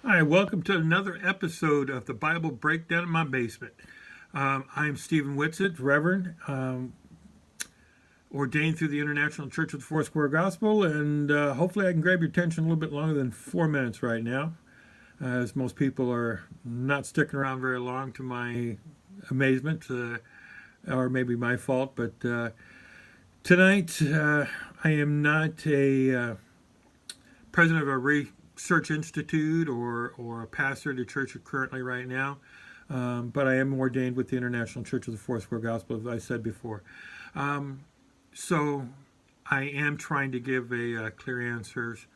Hi, welcome to another episode of the Bible Breakdown in My Basement. I'm Stephen Whitsitt, Reverend, ordained through the International Church of the Four Square Gospel, and hopefully I can grab your attention a little bit longer than 4 minutes right now, as most people are not sticking around very long to my amazement, or maybe my fault, but tonight I am not a president of a research institute or a pastor at a church currently right now, but I am ordained with the International Church of the Four Square Gospel, as I said before. So I am trying to give a clear answers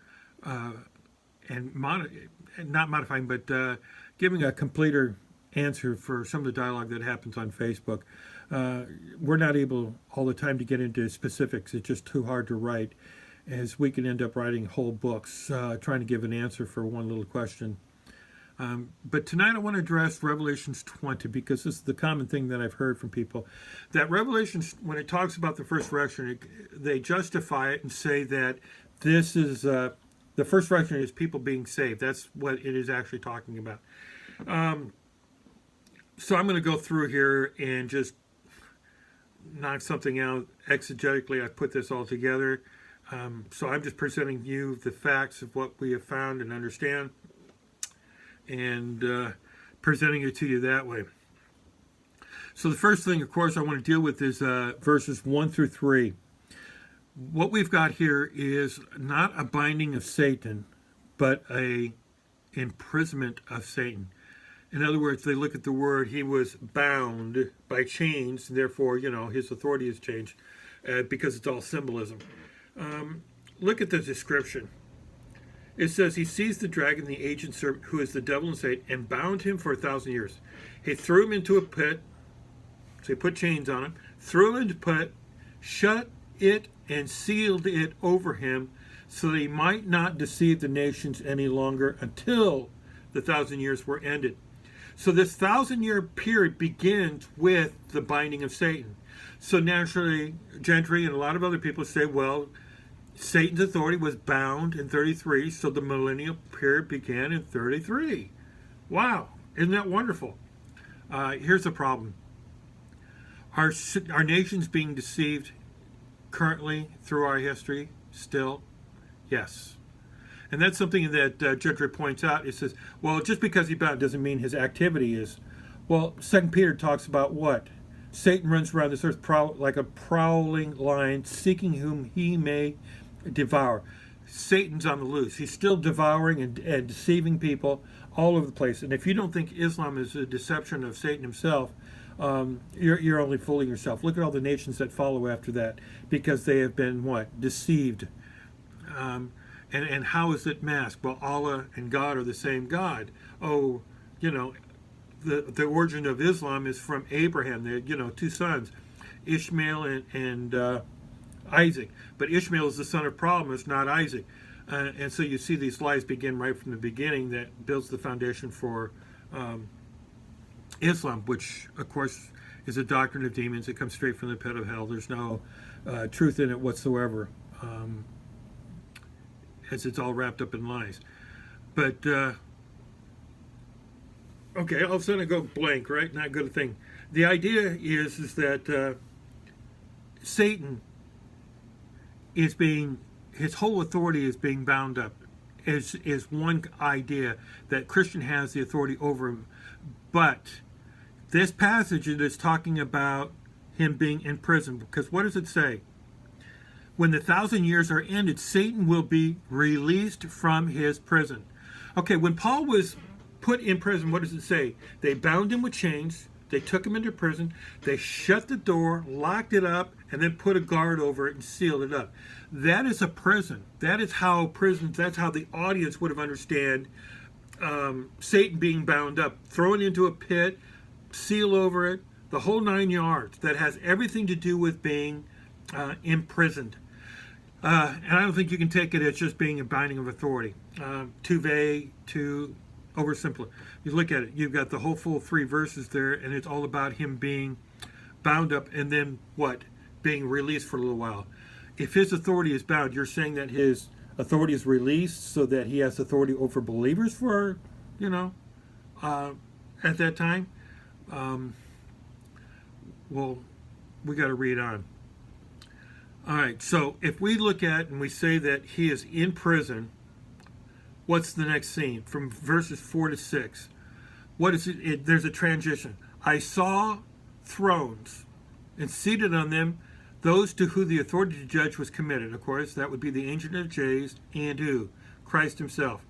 and not modifying, but giving a completer answer for some of the dialogue that happens on Facebook. We're not able all the time to get into specifics. It's just too hard to write, as we can end up writing whole books trying to give an answer for one little question. But tonight I want to address Revelations 20, because this is the common thing that I've heard from people. That Revelations, when it talks about the first resurrection, they justify it and say that this is, the first resurrection is people being saved. That's what it is actually talking about. So I'm going to go through here and just knock something out exegetically. I put this all together. So I'm just presenting you the facts of what we have found and understand, and presenting it to you that way. So the first thing, of course, I want to deal with is verses 1 through 3. What we've got here is not a binding of Satan, but a imprisonment of Satan. In other words, they look at the word, he was bound by chains, and therefore, his authority has changed because it's all symbolism. Look at the description. It says, he seized the dragon, the ancient serpent, who is the devil and Satan, and bound him for 1,000 years. He threw him into a pit, so he put chains on him, threw him into a pit, shut it and sealed it over him, so that he might not deceive the nations any longer until the 1,000 years were ended. So this 1,000-year period begins with the binding of Satan. So naturally, Gentry and a lot of other people say, well, Satan's authority was bound in 33, so the millennial period began in 33. Wow, isn't that wonderful? Here's the problem. Our nation's being deceived currently through our history still? Yes. And that's something that Gentry points out. It says, well, just because he's bound doesn't mean his activity is. Well, 2 Peter talks about what? Satan runs around this earth like a prowling lion, seeking whom he may devour. Satan's on the loose. He's still devouring and deceiving people all over the place. And if you don't think Islam is a deception of Satan himself, you're only fooling yourself. Look at all the nations that follow after that, because they have been what? Deceived. And how is it masked? Well, Allah and God are the same God. Oh, the origin of Islam is from Abraham. They had, 2 sons, Ishmael and Isaac. But Ishmael is the son of promise, not Isaac. And so you see these lies begin right from the beginning that builds the foundation for Islam, which, of course, is a doctrine of demons. It comes straight from the pit of hell. There's no truth in it whatsoever, as it's all wrapped up in lies. But okay, all of a sudden I go blank, right? Not good a thing. The idea is that Satan is his whole authority is being bound up. Is one idea that Christian has the authority over him. But this passage is talking about him being in prison, because what does it say? When the 1,000 years are ended, Satan will be released from his prison. Okay, when Paul was put in prison, what does it say? They bound him with chains, they took him into prison, they shut the door, locked it up, and then put a guard over it and sealed it up. That is a prison. That is how prisons, that's how the audience would have understood Satan being bound up, thrown into a pit, seal over it, the whole 9 yards. That has everything to do with being imprisoned. And I don't think you can take it as just being a binding of authority. Too vague, too oversimplified. You look at it, you've got the whole full 3 verses there, and it's all about him being bound up and then what? Being released for a little while. If his authority is bound, you're saying that his authority is released so that he has authority over believers for you know, at that time. Um, well, we got to read on. All right, so if we look at and we say that he is in prison, what's the next scene? From verses 4 to 6. What is it? There's a transition. I saw thrones, and seated on them those to whom the authority to judge was committed. Of course, that would be the Ancient of Days and who? Christ himself.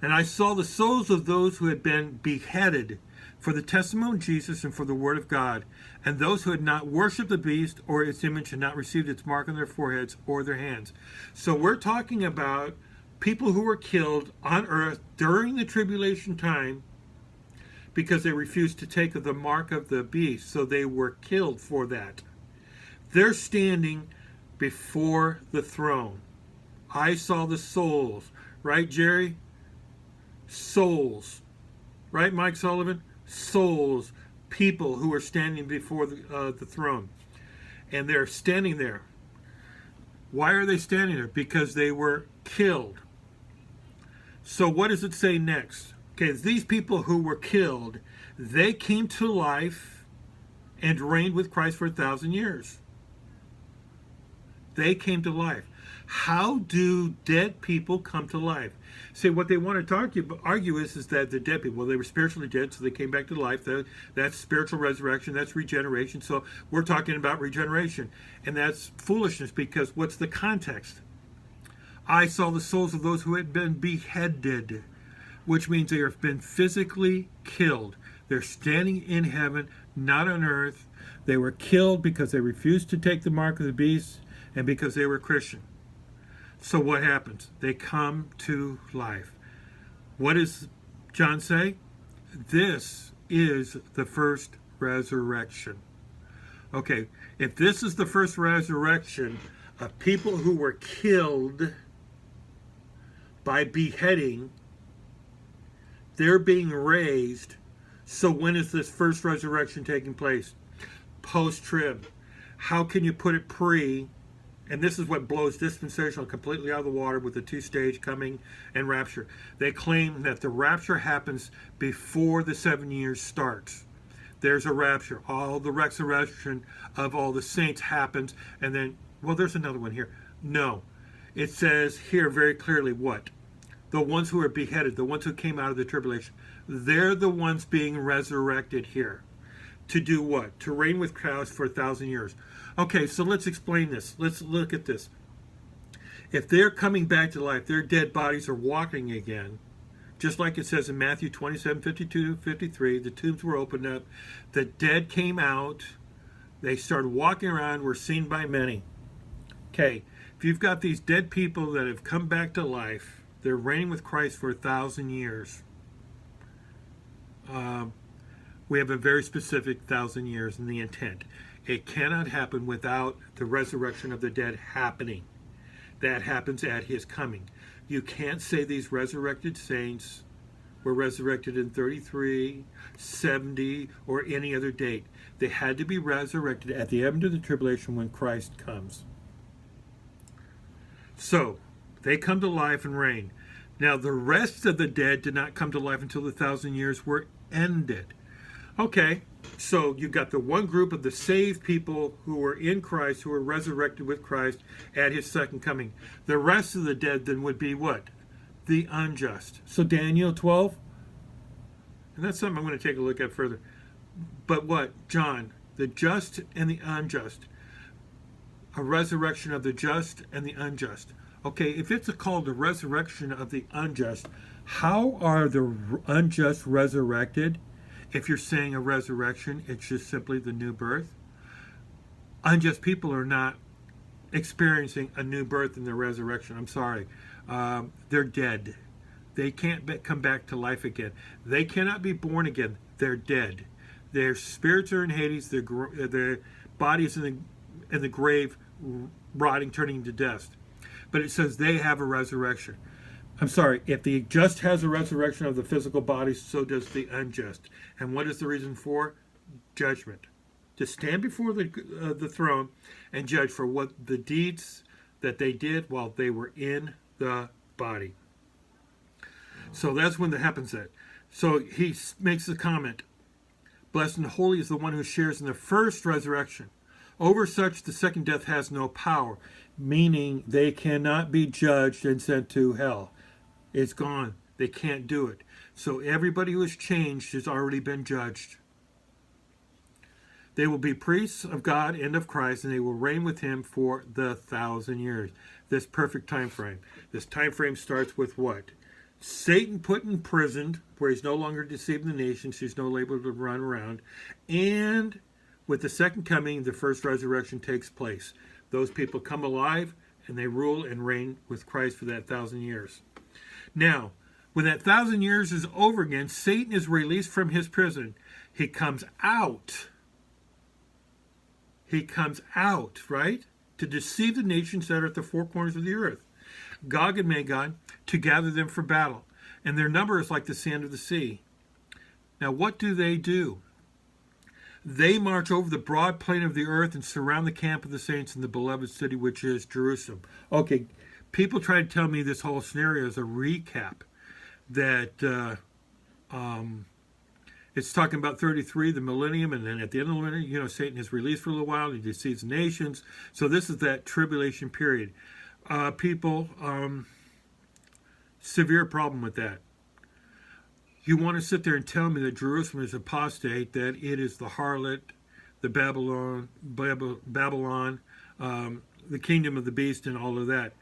And I saw the souls of those who had been beheaded for the testimony of Jesus and for the word of God, and those who had not worshipped the beast or its image and not received its mark on their foreheads or their hands. So we're talking about people who were killed on earth during the tribulation time because they refused to take the mark of the beast. So they were killed for that. They're standing before the throne. I saw the souls. Right, Jerry? Souls. Right, Mike Sullivan? Souls. People who are standing before the throne. And they're standing there. Why are they standing there? Because they were killed. So what does it say next? Okay, these people who were killed, they came to life and reigned with Christ for 1,000 years. They came to life. How do dead people come to life? See, what they want to argue is that the dead people, well, they were spiritually dead, so they came back to life. That's spiritual resurrection. That's regeneration. So we're talking about regeneration. And that's foolishness because what's the context? I saw the souls of those who had been beheaded, which means they have been physically killed. They're standing in heaven, not on earth. They were killed because they refused to take the mark of the beast and because they were Christian. So what happens? They come to life. What does John say? This is the first resurrection. Okay, if this is the first resurrection of people who were killed by beheading, they're being raised. So when is this first resurrection taking place? Post-trib. How can you put it pre? And this is what blows dispensational completely out of the water with the two-stage coming and rapture. They claim that the rapture happens before the 7 years starts. There's a rapture. All the resurrection of all the saints happens. And then, well, there's another one here. No. It says here very clearly what? The ones who are beheaded, the ones who came out of the tribulation, they're the ones being resurrected here. To do what? To reign with Christ for 1,000 years. Okay, so let's explain this. Let's look at this. If they're coming back to life, their dead bodies are walking again, just like it says in Matthew 27, 52, 53, the tombs were opened up, the dead came out, they started walking around, were seen by many. Okay, if you've got these dead people that have come back to life, they're reigning with Christ for 1,000 years. We have a very specific 1,000 years in the intent. It cannot happen without the resurrection of the dead happening. That happens at his coming. You can't say these resurrected saints were resurrected in 33, 70, or any other date. They had to be resurrected at the end of the tribulation when Christ comes. So, they come to life and reign. Now, the rest of the dead did not come to life until the 1,000 years were ended. Okay, so you've got the one group of the saved people who were in Christ, who were resurrected with Christ at his second coming. The rest of the dead then would be what? The unjust. So Daniel 12, and that's something I'm going to take a look at further. But what? John, the just and the unjust. A resurrection of the just and the unjust. Okay, if it's called the resurrection of the unjust, how are the unjust resurrected? If you're saying a resurrection, it's just simply the new birth. Unjust people are not experiencing a new birth in their resurrection. I'm sorry. They're dead. They can't come back to life again. They cannot be born again. They're dead. Their spirits are in Hades. Their bodies in the grave, rotting, turning to dust. But it says they have a resurrection. I'm sorry, if the just has a resurrection of the physical body, so does the unjust. And what is the reason for? Judgment. To stand before the throne and judge for what the deeds that they did while they were in the body. So that's when that happens. So he makes the comment, blessed and holy is the one who shares in the first resurrection. Over such the second death has no power, meaning they cannot be judged and sent to hell. It's gone. They can't do it. So everybody who is changed has already been judged. They will be priests of God and of Christ, and they will reign with him for the 1,000 years. This perfect time frame. This time frame starts with what? Satan put in prison, where he's no longer deceiving the nations, he's no able to run around, and with the second coming, the first resurrection takes place. Those people come alive, and they rule and reign with Christ for that 1,000 years. Now, when that 1,000 years is over again, Satan is released from his prison. He comes out. He comes out, right? To deceive the nations that are at the four corners of the earth. Gog and Magog, to gather them for battle. And their number is like the sand of the sea. Now, what do? They march over the broad plain of the earth and surround the camp of the saints in the beloved city, which is Jerusalem. Okay, people try to tell me this whole scenario is a recap. That it's talking about 33, the millennium, and then at the end of the millennium, Satan is released for a little while, and he deceives the nations. So this is that tribulation period. People, severe problem with that. You want to sit there and tell me that Jerusalem is apostate, that it is the harlot, the Babylon, the kingdom of the beast, and all of that.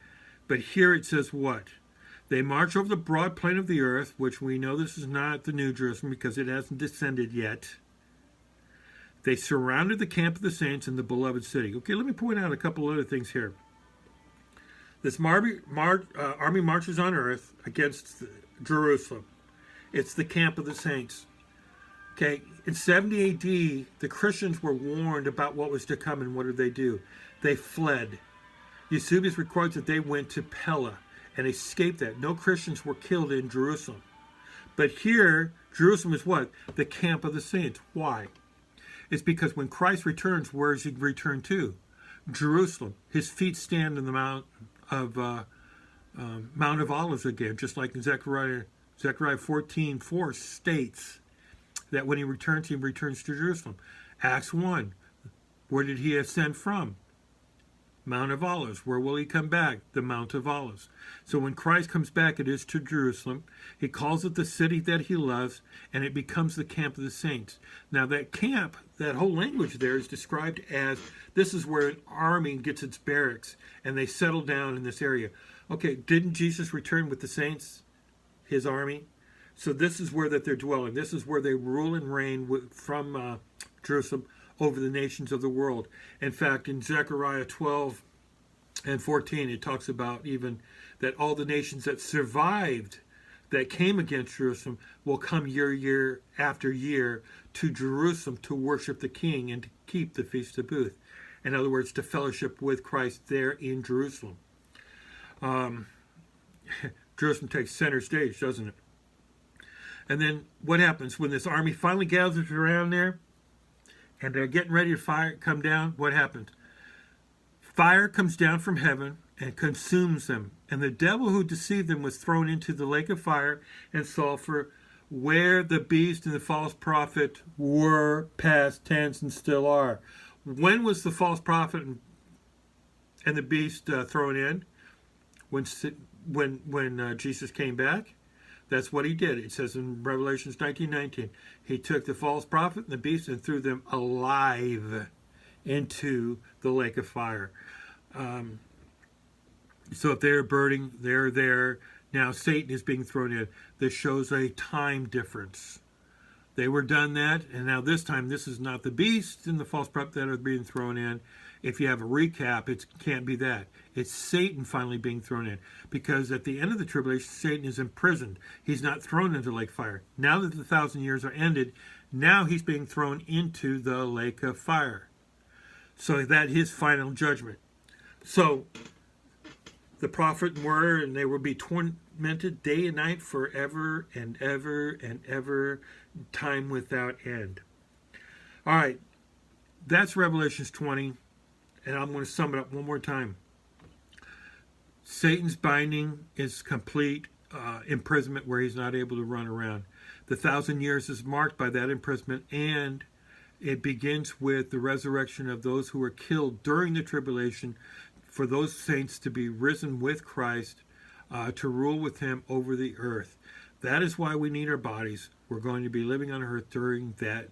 But here it says what? They march over the broad plain of the earth, which we know this is not the New Jerusalem because it hasn't descended yet. They surrounded the camp of the saints in the beloved city. Okay, let me point out a couple other things here. This army marches on earth against Jerusalem. It's the camp of the saints. Okay, in 70 AD, the Christians were warned about what was to come, and what did they do? They fled. Eusebius records that they went to Pella and escaped that. No Christians were killed in Jerusalem. But here, Jerusalem is what? The camp of the saints. Why? It's because when Christ returns, where does he return to? Jerusalem. His feet stand in the Mount of Olives again, just like in Zechariah 14:4 states that when he returns to Jerusalem. Acts 1, where did he ascend from? Mount of Olives. Where will he come back? The Mount of Olives. So when Christ comes back, it is to Jerusalem. He calls it the city that he loves, and it becomes the camp of the saints. Now that camp, that whole language there is described as, this is where an army gets its barracks, and they settle down in this area. Okay, didn't Jesus return with the saints, his army? So this is where that they're dwelling. This is where they rule and reign from Jerusalem over the nations of the world. In fact, in Zechariah 12 and 14, it talks about even that all the nations that survived, that came against Jerusalem, will come year after year to Jerusalem to worship the King and to keep the Feast of Booth. In other words, to fellowship with Christ there in Jerusalem. Jerusalem takes center stage, doesn't it? And then what happens when this army finally gathers around there and they're getting ready to come down? What happens? Fire comes down from heaven and consumes them. And the devil who deceived them was thrown into the lake of fire and sulfur, where the beast and the false prophet were, past tense, and still are. When was the false prophet and the beast thrown in? When Jesus came back? That's what he did. It says in Revelation 19:19, he took the false prophet and the beast and threw them alive into the lake of fire. So if they're burning, they're there. Now Satan is being thrown in. This shows a time difference. They were done that, and now this time, this is not the beast and the false prophet that are being thrown in. If you have a recap, it can't be that. It's Satan finally being thrown in. Because at the end of the tribulation, Satan is imprisoned. He's not thrown into the lake of fire. Now that the 1,000 years are ended, now he's being thrown into the lake of fire. So that his final judgment. So the prophet were, and they will be tormented day and night forever and ever and ever, time without end. All right, that's Revelations 20, and I'm going to sum it up one more time. Satan's binding is complete imprisonment where he's not able to run around. The 1,000 years is marked by that imprisonment, and it begins with the resurrection of those who were killed during the tribulation, for those saints to be risen with Christ, to rule with him over the earth. That is why we need our bodies. We're going to be living on earth during that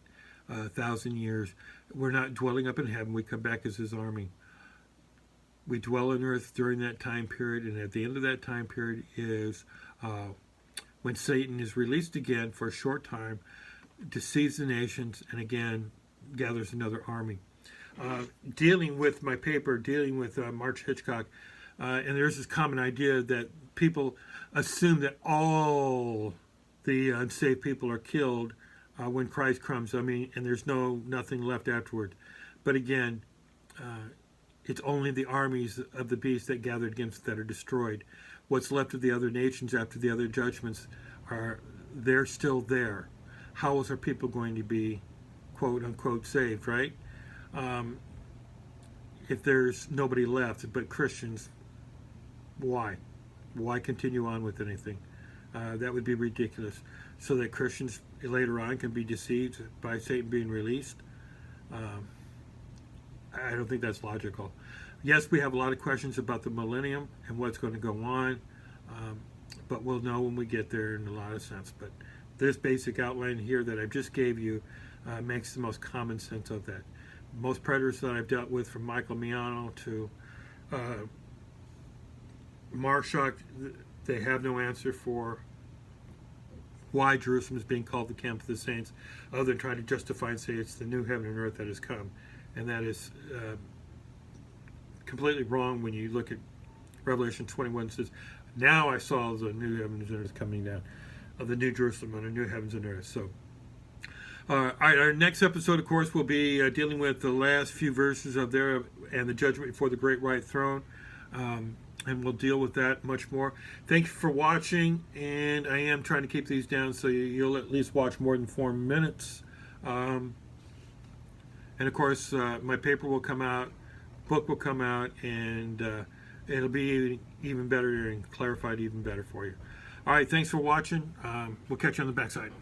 1,000 years. We're not dwelling up in heaven. We come back as his army. We dwell on earth during that time period, and at the end of that time period is when Satan is released again for a short time, deceives the nations, and again gathers another army. Dealing with my paper, dealing with March Hitchcock, and there's this common idea that people assume that all the unsaved people are killed when Christ comes. I mean, and there's nothing left afterward. But again, it's only the armies of the beast that gathered against that are destroyed. What's left of the other nations after the other judgments they're still there. How else are people going to be, quote unquote, saved, right? If there's nobody left but Christians, why? Why continue on with anything? That would be ridiculous. So that Christians later on can be deceived by Satan being released. I don't think that's logical. Yes, we have a lot of questions about the millennium and what's going to go on, but we'll know when we get there in a lot of sense. But this basic outline here that I just gave you makes the most common sense of that. Most predators that I've dealt with, from Michael Miano to Marshak, they have no answer for why Jerusalem is being called the camp of the saints, other than trying to justify and say it's the new heaven and earth that has come. And that is completely wrong when you look at Revelation 21. It says, now I saw the new heavens and earth coming down, of the new Jerusalem and the new heavens and earth. So, all right, our next episode, of course, will be dealing with the last few verses of there and the judgment before the great white throne. And we'll deal with that much more. Thank you for watching, and I am trying to keep these down so you'll at least watch more than 4 minutes. And of course, my paper will come out, book will come out, and it'll be even better and clarified even better for you. All right, thanks for watching. We'll catch you on the backside.